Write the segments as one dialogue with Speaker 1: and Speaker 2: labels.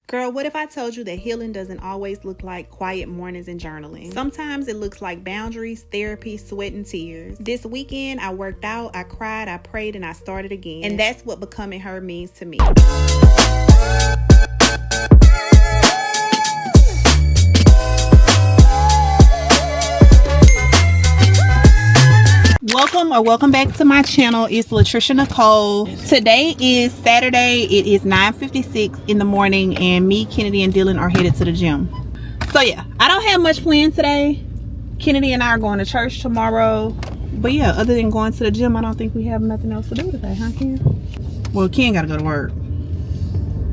Speaker 1: Girl, what if I told you that healing doesn't always look like quiet mornings and journaling? Sometimes it looks like boundaries, therapy, sweat, and tears. This weekend, I worked out, I cried, I prayed, and I started again. And that's what becoming her means to me. Welcome back to my channel. It's Latricia Nicole. Today is Saturday. It is 9:56 in the morning, and me, Kennedy, and Dylan are headed to the gym. So yeah, I don't have much planned today. Kennedy and I are going to church tomorrow. But yeah, other than going to the gym, I don't think we have nothing else to do today, huh, Ken? Well, Ken gotta go to work.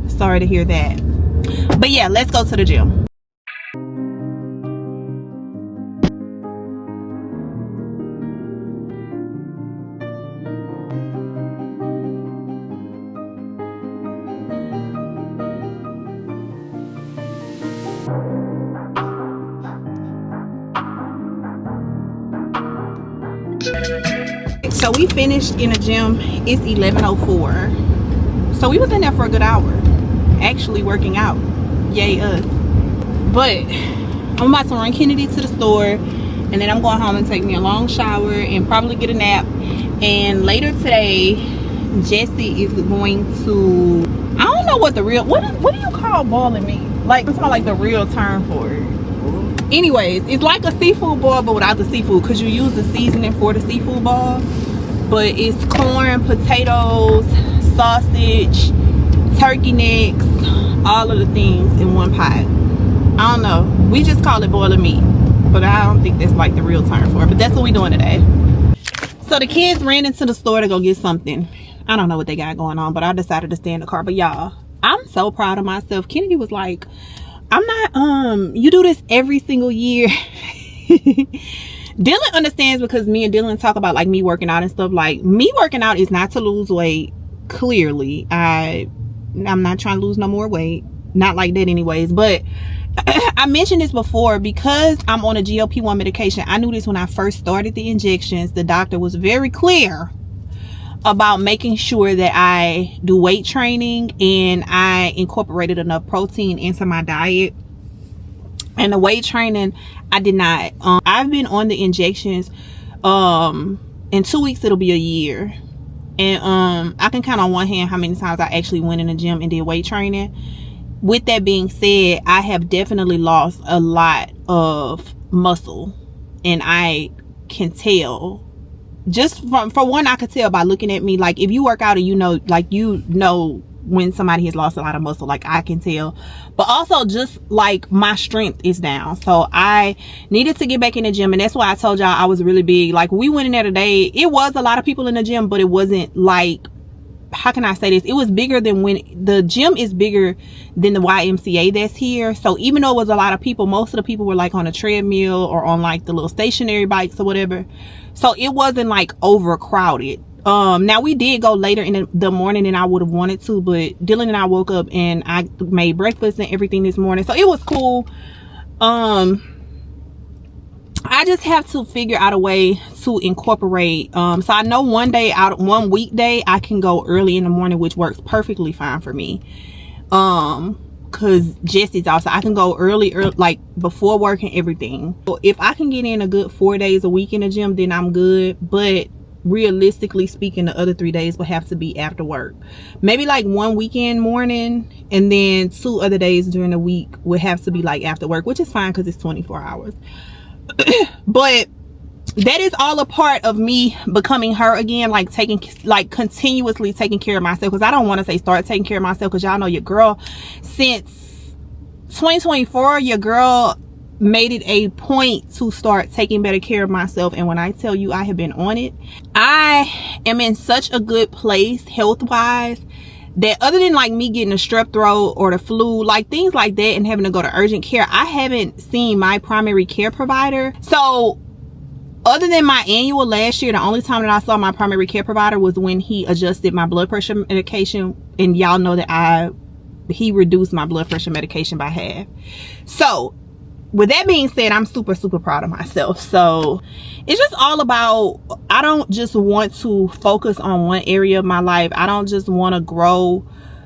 Speaker 1: Sorry to hear that. But yeah, let's go to the gym. So we finished in the gym. It's 11:04. So we was in there for a good hour, actually working out. Yay us. But I'm about to run Kennedy to the store, and then I'm going home and take me a long shower and probably get a nap. And later today, Jesse is going to, I don't know what the real, what do you call boiling meat? Like, it's not like the real term for it. Anyways, it's like a seafood boil, but without the seafood, because you use the seasoning for the seafood boil. But it's corn, potatoes, sausage, turkey necks, all of the things in one pot. I don't know, we just call it boiling meat, but I don't think that's like the real term for it. But that's what we're doing today. So the kids ran into the store to go get something. I don't know what they got going on, but I decided to stay in the car. But y'all, I'm so proud of myself. Kennedy was like, I'm not, you do this every single year. Dylan understands, because me and Dylan talk about like me working out and stuff. Like, me working out is not to lose weight. Clearly, I'm not trying to lose no more weight, not like that anyways. But I mentioned this before, because I'm on a GLP-1 medication. I knew this when I first started the injections. The doctor was very clear about making sure that I do weight training and I incorporated enough protein into my diet. And the weight training, I did not. I've been on the injections. In 2 weeks, it'll be a year. And I can count on one hand how many times I actually went in the gym and did weight training. With that being said, I have definitely lost a lot of muscle. And I can tell. Just for one, I could tell by looking at me. Like, if you work out and you know when somebody has lost a lot of muscle, like I can tell. But also, just like, my strength is down. So I needed to get back in the gym, and that's why I told y'all I was really big. Like, we went in there today, it was a lot of people in the gym, but it wasn't like, how can I say this, it was bigger than when the gym is bigger than the YMCA that's here. So even though it was a lot of people, most of the people were like on a treadmill or on like the little stationary bikes or whatever. So it wasn't like overcrowded. Now we did go later in the morning than I would have wanted to, but Dylan and I woke up and I made breakfast and everything this morning, so it was cool. I just have to figure out a way to incorporate, so I know one weekday I can go early in the morning, which works perfectly fine for me. Because Jesse's also, I can go early, like before work and everything. So if I can get in a good 4 days a week in the gym, then I'm good. But realistically speaking, the other 3 days will have to be after work. Maybe like one weekend morning, and then 2 other days during the week would have to be like after work, which is fine because it's 24 hours. But that is all a part of me becoming her again, like continuously taking care of myself. Because I don't want to say start taking care of myself, because y'all know your girl, since 2024, your girl made it a point to start taking better care of myself. And when I tell you I have been on it, I am in such a good place health wise, that other than like me getting a strep throat or the flu, like things like that, and having to go to urgent care, I haven't seen my primary care provider. So other than my annual last year, the only time that I saw my primary care provider was when he adjusted my blood pressure medication. And y'all know that he reduced my blood pressure medication by half. So with that being said, I'm super proud of myself. So it's just all about, I don't just want to focus on one area of my life. I don't just want to grow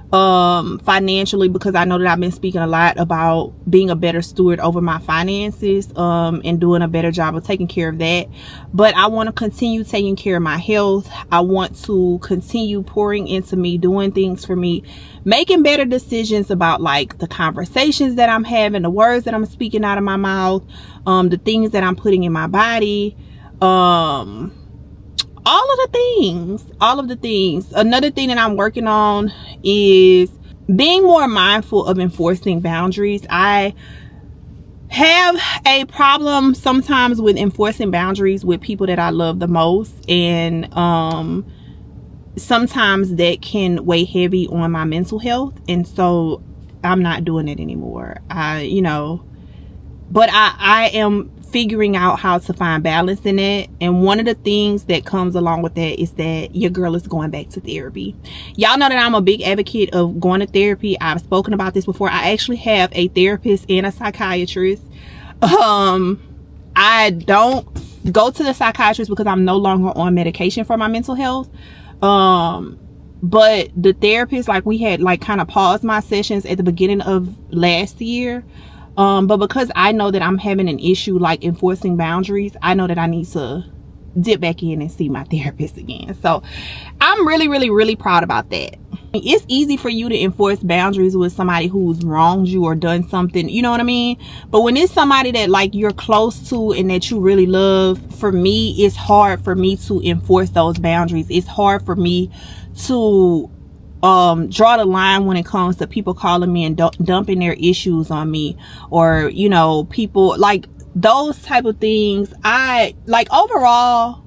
Speaker 1: financially, because I know that I've been speaking a lot about being a better steward over my finances, and doing a better job of taking care of that. But I want to continue taking care of my health. I want to continue pouring into me, doing things for me, making better decisions about like the conversations that I'm having, the words that I'm speaking out of my mouth, the things that I'm putting in my body, all of the things. Another thing that I'm working on is being more mindful of enforcing boundaries. I have a problem sometimes with enforcing boundaries with people that I love the most, and sometimes that can weigh heavy on my mental health, and so I'm not doing it anymore. But I am figuring out how to find balance in it. And one of the things that comes along with that is that your girl is going back to therapy. Y'all know that I'm a big advocate of going to therapy. I've spoken about this before. I actually have a therapist and a psychiatrist. I don't go to the psychiatrist because I'm no longer on medication for my mental health. But the therapist, like, we had like kind of paused my sessions at the beginning of last year. But because I know that I'm having an issue like enforcing boundaries, I know that I need to dip back in and see my therapist again. So I'm really, really, really proud about that. It's easy for you to enforce boundaries with somebody who's wronged you or done something, you know what I mean? But when it's somebody that like you're close to and that you really love, for me, it's hard for me to enforce those boundaries. It's hard for me to draw the line when it comes to people calling me and dumping their issues on me, or people like those type of things. I like, overall,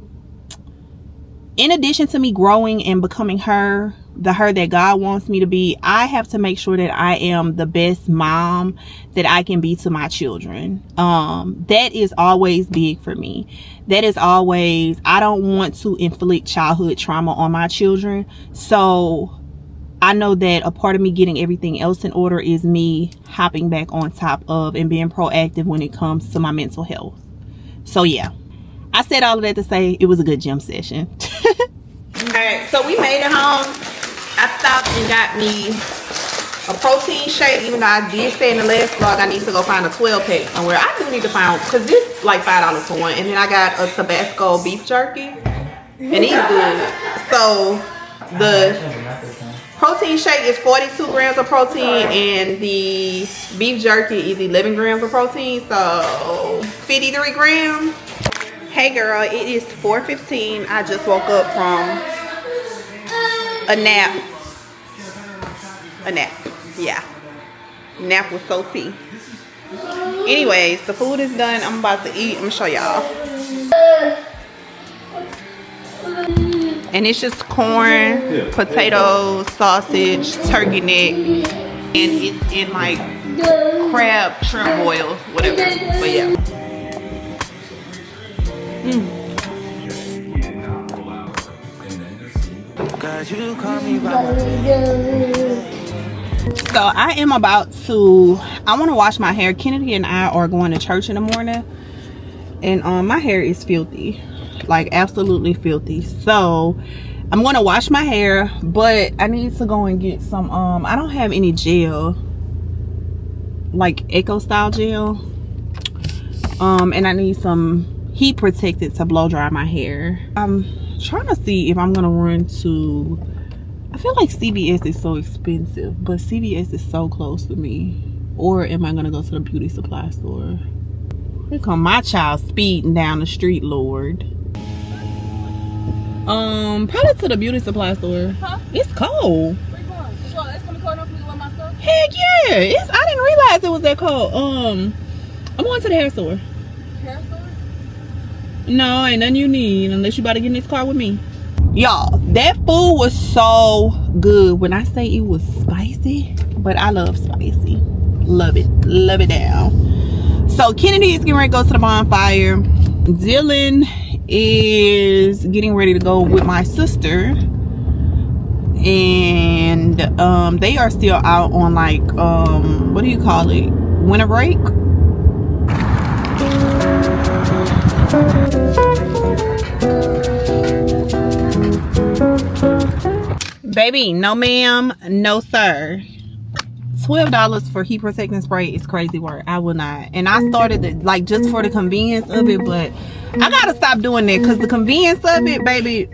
Speaker 1: in addition to me growing and becoming the her that God wants me to be, I have to make sure that I am the best mom that I can be to my children. That is always big for me. That is always, I don't want to inflict childhood trauma on my children. So I know that a part of me getting everything else in order is me hopping back on top of and being proactive when it comes to my mental health. So yeah, I said all of that to say it was a good gym session. Alright, so we made it home. I stopped and got me a protein shake, even though I did say in the last vlog I need to go find a 12-pack somewhere. I do need to find, because this like $5 for one. And then I got a Tabasco beef jerky, and he's good. So the protein shake is 42 grams of protein, and the beef jerky is 11 grams of protein, so 53 grams. Hey girl, it is 4:15. I just woke up from a nap. Yeah, nap with so tea. Anyways, the food is done. I'm about to eat. I'm gonna show y'all. And it's just corn, potatoes, sausage, turkey neck, and it's in like crab, shrimp boil, whatever. But yeah. So I am about to, I want to wash my hair. Kennedy and I are going to church in the morning, and my hair is filthy, like absolutely filthy. So I'm going to wash my hair, but I need to go and get some I don't have any gel, like Eco style gel, and I need some heat protectant to blow dry my hair. I'm trying to see if I'm gonna run to, I feel like CVS is so expensive, but CVS is so close to me. Or am I gonna go to the beauty supply store? Here come my child speeding down the street, Lord. Probably to the beauty supply store. Huh? It's cold. Where you going? It's gonna be cold enough for me to wear my stuff? Heck yeah! I didn't realize it was that cold. I'm going to the hair store. Hair store? No, ain't nothing you need unless you about to get in this car with me. Y'all, that food was so good. When I say it was spicy, but I love spicy. Love it down. So Kennedy is getting ready to go to the bonfire. Dylan is getting ready to go with my sister, and they are still out on like what do you call it, winter break. Baby, no ma'am, no sir. $12 for heat protecting spray is crazy work. I will not. And I started it like just for the convenience of it, but I gotta stop doing that because the convenience of it, baby,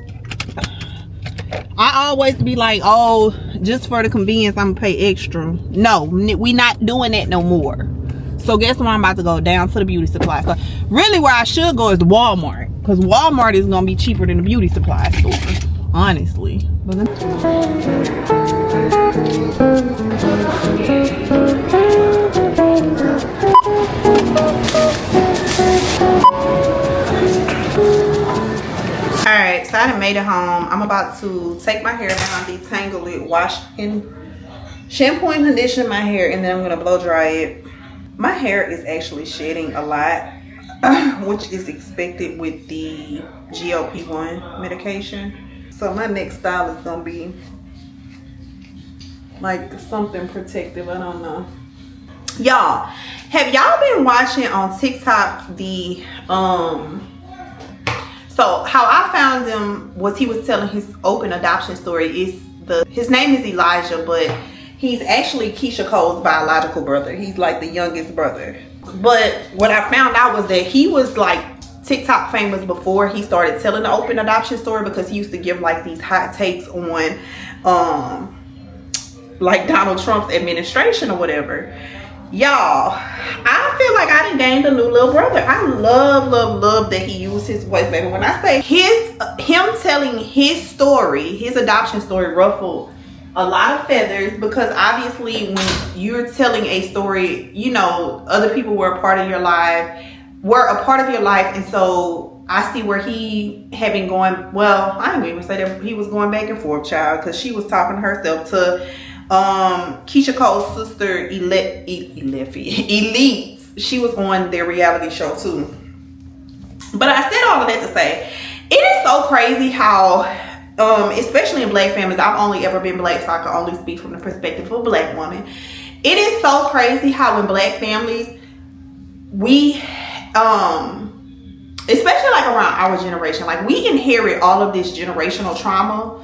Speaker 1: I always be like, oh, just for the convenience I'm gonna pay extra. No, we not doing that no more. So guess where I'm about to go? Down to the beauty supply store. Really where I should go is Walmart, because Walmart is gonna be cheaper than the beauty supply store, honestly. But alright, so I done made it home. I'm about to take my hair down, detangle it, wash and shampoo and condition my hair, and then I'm gonna blow dry it. My hair is actually shedding a lot, which is expected with the GLP-1 medication. So my next style is gonna be like something protective. I don't know. Y'all, have y'all been watching on TikTok the so how I found him was he was telling his open adoption story. His name is Elijah, but he's actually Keisha Cole's biological brother. He's like the youngest brother. But what I found out was that he was like TikTok famous before he started telling the open adoption story, because he used to give like these hot takes on like Donald Trump's administration or whatever. Y'all, I feel like I done gained a new little brother. I love that he used his voice, baby. When I say him telling his story, his adoption story ruffled a lot of feathers, because obviously when you're telling a story, you know, other people were a part of your life, and so I see where he had been going. Well, I didn't even say that he was going back and forth, child, because she was talking herself to Keisha Cole's sister Elite. She was on their reality show too. But I said all of that to say, it is so crazy how especially in black families, I've only ever been black, so I can only speak from the perspective of a black woman. It is so crazy how in black families, we especially like around our generation, like we inherit all of this generational trauma.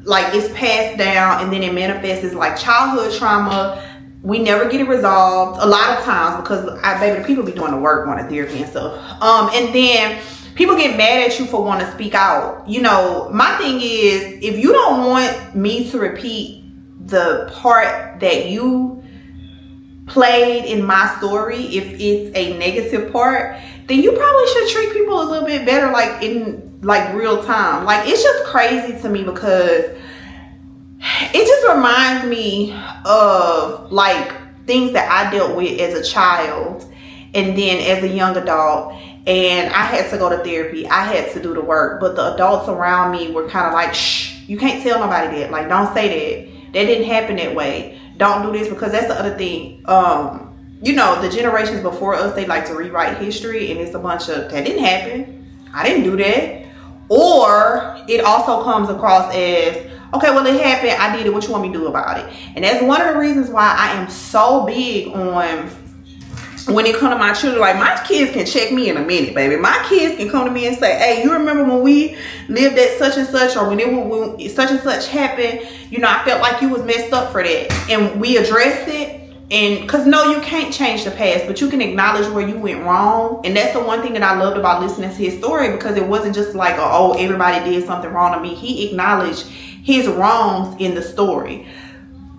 Speaker 1: Like it's passed down, and then it manifests as like childhood trauma. We never get it resolved a lot of times, because baby, people be doing the work, going to therapy and stuff. And then people get mad at you for wanting to speak out. You know, my thing is, if you don't want me to repeat the part that you played in my story, if it's a negative part, then you probably should treat people a little bit better, like in like real time. Like, it's just crazy to me, because it just reminds me of like things that I dealt with as a child and then as a young adult, and I had to go to therapy. I had to do the work, but the adults around me were kind of like, shh, you can't tell nobody that. Like, don't say that. That didn't happen that way. Don't do this, because that's the other thing. You know, the generations before us, they like to rewrite history, and it's a bunch of, that didn't happen. I didn't do that. Or it also comes across as, okay, well, it happened, I did it, what you want me to do about it? And that's one of the reasons why I am so big on, when it comes to my children, like my kids can check me in a minute, baby. My kids can come to me and say, hey, you remember when we lived at such and such, or when such and such happened, you know, I felt like you was messed up for that. And we addressed it. And because no, you can't change the past, but you can acknowledge where you went wrong. And that's the one thing that I loved about listening to his story, because it wasn't just like, oh, everybody did something wrong to me. He acknowledged his wrongs in the story.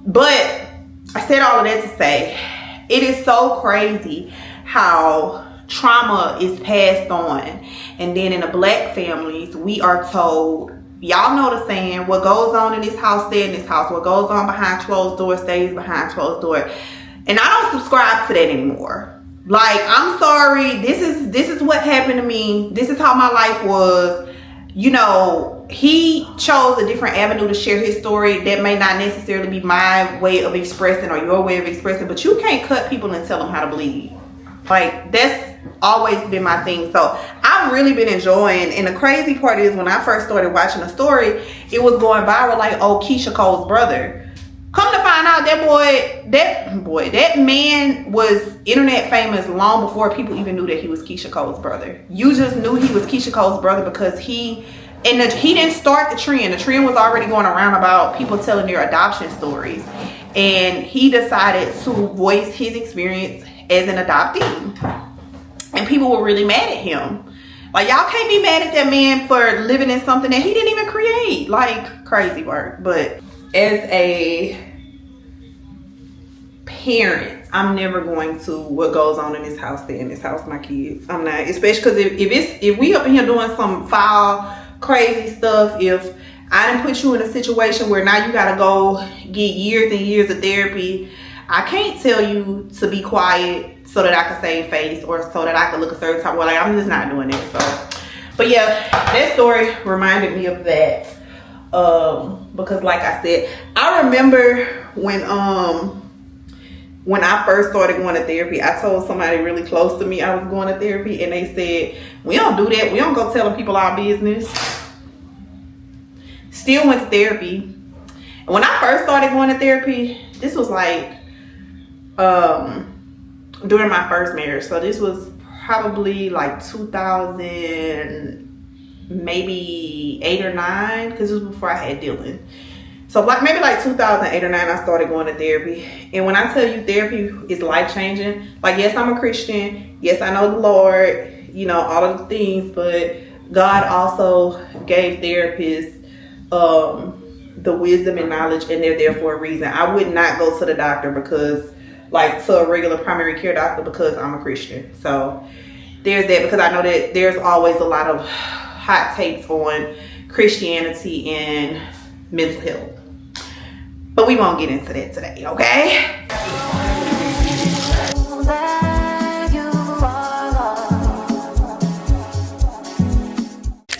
Speaker 1: But I said all of that to say, it is so crazy how trauma is passed on. And then in the black families, we are told, y'all know the saying, what goes on in this house, stay in this house. What goes on behind closed doors stays behind closed doors. And I don't subscribe to that anymore. Like, I'm sorry, this is what happened to me. This is how my life was. You know, he chose a different avenue to share his story. That may not necessarily be my way of expressing or your way of expressing, but you can't cut people and tell them how to bleed. Like, that's always been my thing. So I've really been enjoying, and the crazy part is, when I first started watching the story, it was going viral like, oh, Keisha Cole's brother. Come to find out, that man was internet famous long before people even knew that he was Keisha Cole's brother. You just knew he was Keisha Cole's brother because he And he didn't start the trend. The trend was already going around about people telling their adoption stories. And he decided to voice his experience as an adoptee. And people were really mad at him. Like, y'all can't be mad at that man for living in something that he didn't even create. Like, crazy work. But as a parent, I'm never going to what goes on in this house, stay in this house with my kids. I'm not, especially because if we up in here doing some foul, crazy stuff, if I didn't put you in a situation where now you gotta go get years and years of therapy, I can't tell you to be quiet so that I can save face or so that I can look a certain type of way. Like, I'm just not doing it. So, but yeah, that story reminded me of that. Because like I said, I remember when I first started going to therapy, I told somebody really close to me I was going to therapy, and they said, we don't do that. We don't go telling people our business. Still went to therapy. And when I first started going to therapy, this was like during my first marriage. So this was probably like 2000, maybe 8 or 9, because it was before I had Dylan. So like maybe like 2008 or 9, I started going to therapy. And when I tell you therapy is life-changing, like, yes, I'm a Christian. Yes, I know the Lord, you know, all of the things. But God also gave therapists the wisdom and knowledge, and they're there for a reason. I would not go to the doctor because, like, to a regular primary care doctor because I'm a Christian. So there's that, because I know that there's always a lot of hot takes on Christianity and mental health. But we won't get into that today, okay?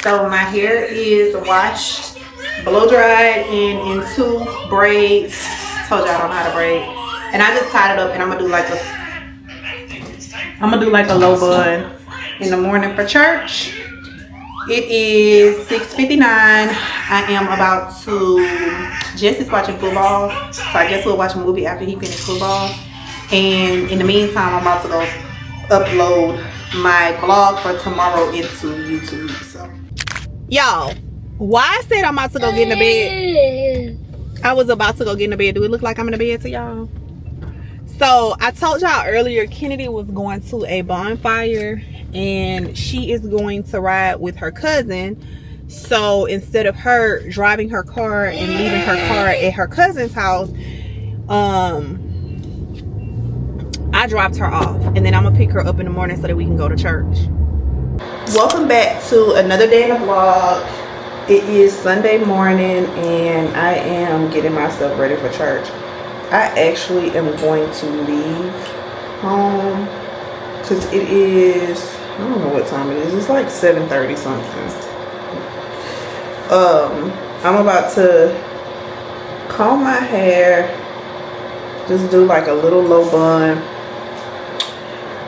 Speaker 1: So my hair is washed, blow dried, and in 2 braids. Told y'all I don't know how to braid. And I just tied it up, and I'm gonna do like a low bun in the morning for church. It is 6:59. I am about to, Jess is watching football, so I guess we'll watch a movie after he finishes football. And in the meantime, I'm about to go upload my vlog for tomorrow into YouTube. So, y'all, why I said I'm about to go get in the bed? I was about to go get in the bed. Do it look like I'm in the bed to y'all? So I told y'all earlier, Kennedy was going to a bonfire, and she is going to ride with her cousin. So instead of her driving her car and leaving her car at her cousin's house, I dropped her off, and then I'm gonna pick her up in the morning so that we can go to church. Welcome back to another day in the vlog. It is Sunday morning, and I am getting myself ready for church. I actually am going to leave home because it is, I don't know what time it is. It's like 7:30 something. I'm about to comb my hair, just do like a little low bun,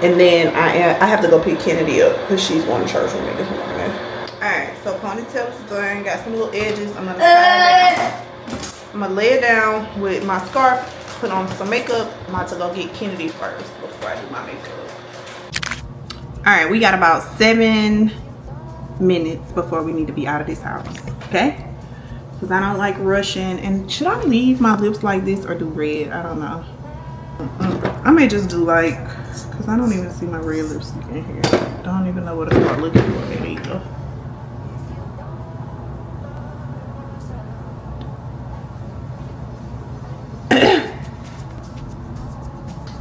Speaker 1: and then I have to go pick Kennedy up because she's going to church with me this morning. Alright, so ponytail is done, got some little edges. I'm gonna lay it down with my scarf, put on some makeup. I'm about to go get Kennedy first before I do my makeup. Alright, we got about 7 minutes before we need to be out of this house, okay? Because I don't like rushing. And should I leave my lips like this or do red? I don't know. I may just do like, because I don't even see my red lipstick in here. I don't even know what to start looking for. There you go.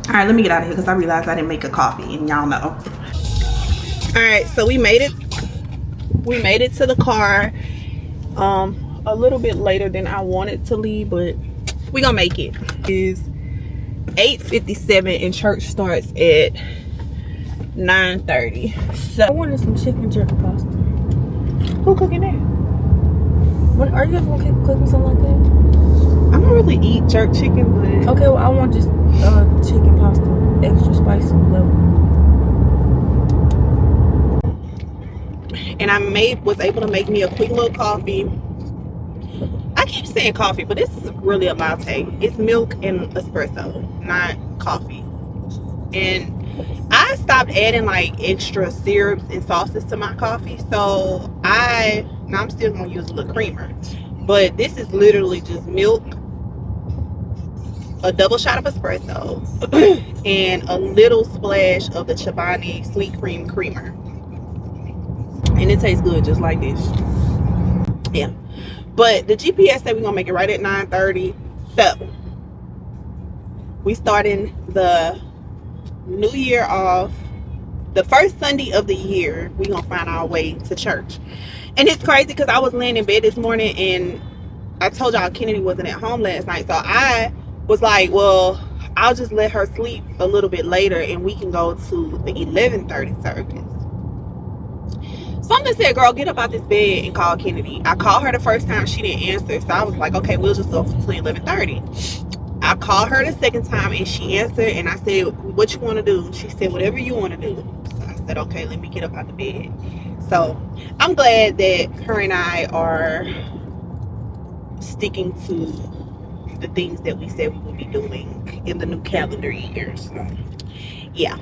Speaker 1: All right, let me get out of here because I realized I didn't make a coffee, and y'all know. All right, so we made it to the car a little bit later than I wanted to leave, but we gonna make it. It is 8:57 and church starts at 9:30. So
Speaker 2: I wanted some chicken jerky pasta.
Speaker 1: who cooking that?
Speaker 2: What, are you guys gonna cook me something like that?
Speaker 1: I don't really eat jerk chicken, but
Speaker 2: Okay, well I want just chicken pasta, extra spicy level.
Speaker 1: and I was able to make me a quick little coffee. I keep saying coffee, but this is really a latte. It's milk and espresso, not coffee. And I stopped adding like extra syrups and sauces to my coffee, so I Now I'm still gonna use a little creamer, but this is literally just milk, a double shot of espresso, and a little splash of the Chobani sweet cream creamer, and it tastes good just like this. Yeah, but the GPS said we're gonna make it right at 9:30. So we starting the new year off, the first Sunday of the year. We gonna find our way to church. And it's crazy because I was laying in bed this morning and I told y'all Kennedy wasn't at home last night, so I was like, well, I'll just let her sleep a little bit later and we can go to the 11:30 service. Something said, girl, get up out this bed and call Kennedy. I called her the first time, she didn't answer, so I was like, okay, we'll just go to 11:30. I called her the second time and she answered, and I said, what you want to do? She said, whatever you want to do. So I said, okay, let me get up out the bed. So I'm glad that her and I are sticking to the things that we said we would be doing in the new calendar year. So yeah.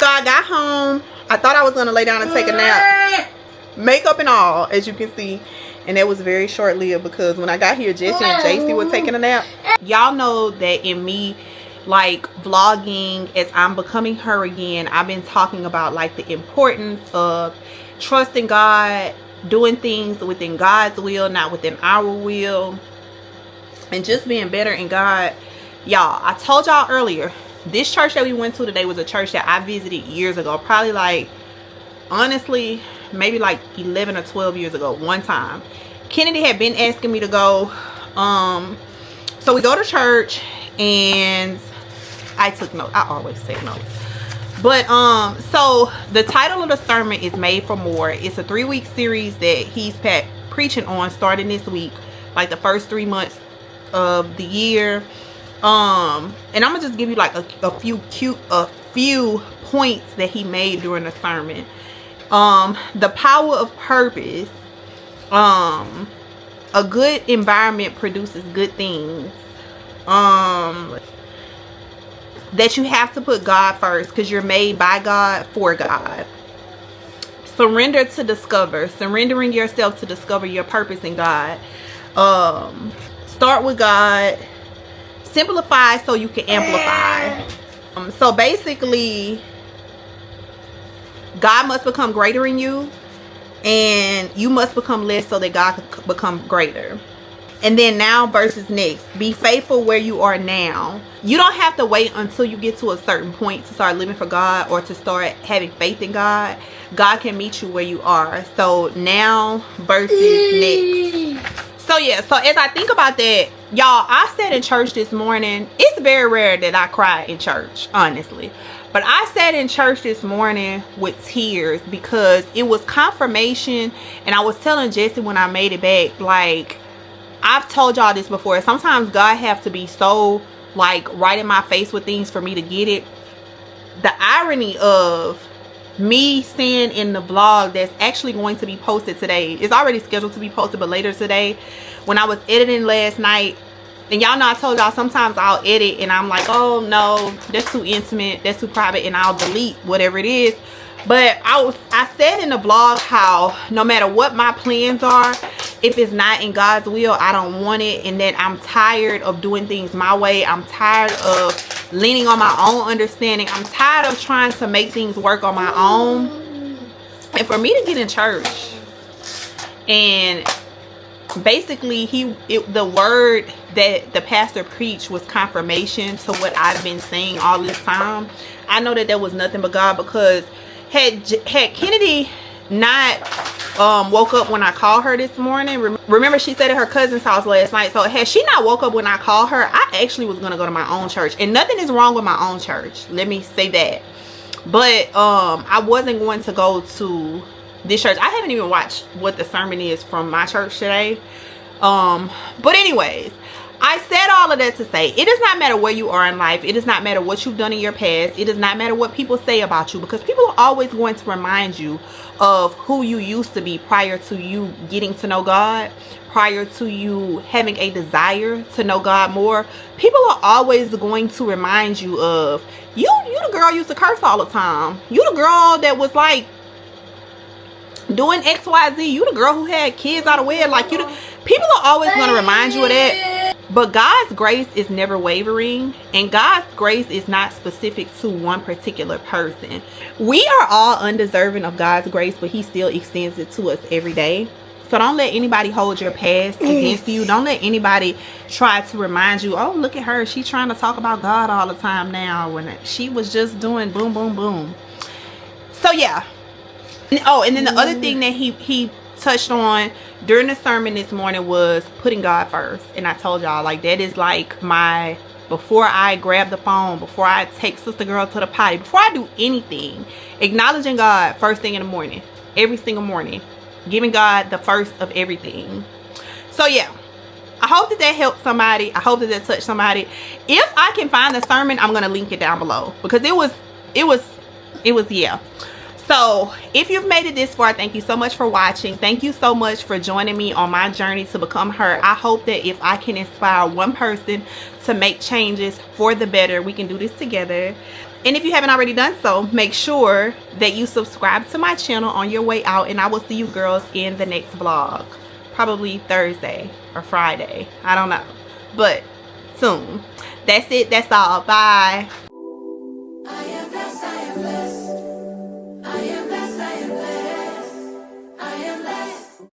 Speaker 1: So I got home. I thought I was gonna lay down and take a nap, makeup and all, as you can see, and that was very short-lived because when I got here, Jesse and JC were taking a nap. Y'all know that in me like vlogging as I'm becoming her again, I've been talking about like the importance of trusting God, doing things within God's will, not within our will, and just being better in God. Y'all, I told y'all earlier, this church that we went to today was a church that I visited years ago, probably like, honestly, maybe like 11 or 12 years ago. One time Kennedy had been asking me to go, so we go to church and I took notes. I always take notes. But so the title of the sermon is Made for More. It's a 3-week series that he's preaching on starting this week, like the first 3 months of the year. And I'm gonna just give you like a few points that he made during the sermon. The power of purpose. A good environment produces good things. That you have to put God first because you're made by God for God. Surrender to discover. Surrendering yourself to discover your purpose in God. Start with God. Simplify so you can amplify. So basically, God must become greater in you, and you must become less so that God can become greater. And then now versus next. Be faithful where you are now. You don't have to wait until you get to a certain point to start living for God or to start having faith in God. God can meet you where you are. So now versus next. So yeah, so as I think about that, y'all, I sat in church this morning. It's very rare that I cry in church, honestly. But I sat in church this morning with tears because it was confirmation. And I was telling Jesse when I made it back, like, I've told y'all this before. Sometimes God have to be so like right in my face with things for me to get it. The irony of me saying in the vlog that's actually going to be posted today, it's already scheduled to be posted, but later today, when I was editing last night, and y'all know I told y'all sometimes I'll edit and I'm like, oh no, that's too intimate, that's too private, and I'll delete whatever it is. But I said in the vlog how no matter what my plans are, if it's not in God's will, I don't want it, and that I'm tired of doing things my way. I'm tired of leaning on my own understanding. I'm tired of trying to make things work on my own. And for me to get in church and basically the word that the pastor preached was confirmation to what I've been saying all this time. I know that there was nothing but God, because had Kennedy not woke up when I called her this morning, remember she stayed at her cousin's house last night, so had she not woke up when I called her, I actually was gonna go to my own church. And nothing is wrong with my own church, let me say that, but I wasn't going to go to this church. I haven't even watched what the sermon is from my church today, but anyways, I said all of that to say it does not matter where you are in life. It does not matter what you've done in your past. It does not matter what people say about you, because people are always going to remind you of who you used to be prior to you getting to know God, prior to you having a desire to know God more. People are always going to remind you of you the girl used to curse all the time. You the girl that was like doing XYZ. You the girl who had kids out of wedlock. Like, you the, people are always going to remind you of that. But God's grace is never wavering, and God's grace is not specific to one particular person. We are all undeserving of God's grace, but he still extends it to us every day. So don't let anybody hold your past against you. Don't let anybody try to remind you, oh, look at her, she's trying to talk about God all the time now, when she was just doing boom, boom, boom. So yeah. Oh, and then the other thing that he touched on during the sermon this morning was putting God first. And I told y'all, like, that is like my, before I grab the phone, before I take sister girl to the potty, before I do anything, acknowledging God first thing in the morning, every single morning, giving God the first of everything. So yeah, I hope that helped somebody. I hope that touched somebody. If I can find the sermon, I'm gonna link it down below, because it was yeah. So if you've made it this far, thank you so much for watching. Thank you so much for joining me on my journey to become her. I hope that if I can inspire one person to make changes for the better, we can do this together. And if you haven't already done so, make sure that you subscribe to my channel on your way out, and I will see you girls in the next vlog. Probably Thursday or Friday, I don't know, but soon. That's it. That's all. Bye.